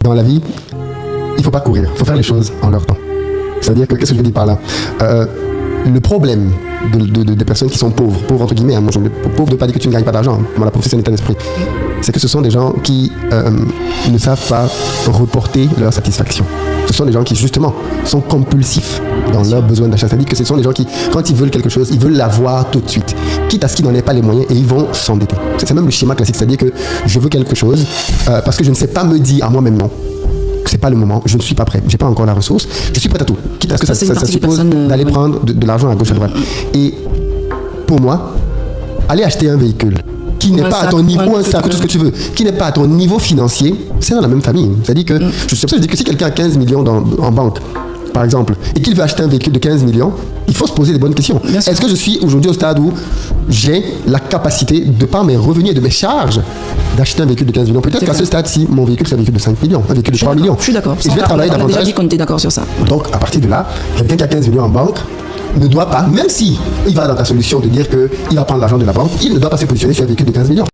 dans la vie, il ne faut pas courir, il faut faire les choses en leur temps. C'est-à-dire que, qu'est-ce que je veux dire par là? Le problème des personnes qui sont pauvres entre guillemets, hein, moi, pauvre ne pas dire que tu ne gagnes pas d'argent, hein, moi la pauvreté c'est un état d'esprit, c'est que ce sont des gens qui ne savent pas reporter leur satisfaction. Ce sont des gens qui justement sont compulsifs dans leur besoin d'achat. C'est-à-dire que ce sont des gens qui, quand ils veulent quelque chose, ils veulent l'avoir tout de suite, quitte à ce qu'ils n'en aient pas les moyens, et ils vont s'endetter. C'est même le schéma classique, c'est-à-dire que je veux quelque chose parce que je ne sais pas me dire à moi-même non. C'est pas le moment, je ne suis pas prêt, j'ai pas encore la ressource, je suis prêt à tout, quitte à ce que ça suppose d'aller prendre de l'argent à gauche à droite. Et pour moi, aller acheter un véhicule qui n'est pas à ton niveau, un sac, tout ce que tu veux, qui n'est pas à ton niveau financier, c'est dans la même famille. C'est-à-dire que, je dis que si quelqu'un a 15 millions en banque, par exemple, et qu'il veut acheter un véhicule de 15 millions, il faut se poser des bonnes questions. Est-ce que je suis aujourd'hui au stade où j'ai la capacité, de par mes revenus et de mes charges, d'acheter un véhicule de 15 millions? Peut-être qu'à ce stade-ci, mon véhicule c'est un véhicule de 5 millions, un véhicule de 3 millions. Je suis d'accord. Et je vais travailler davantage. On a déjà dit qu'on était d'accord sur ça. Donc, à partir de là, quelqu'un qui a 15 millions en banque ne doit pas, même si il va dans ta solution de dire qu'il va prendre l'argent de la banque, il ne doit pas se positionner sur un véhicule de 15 millions.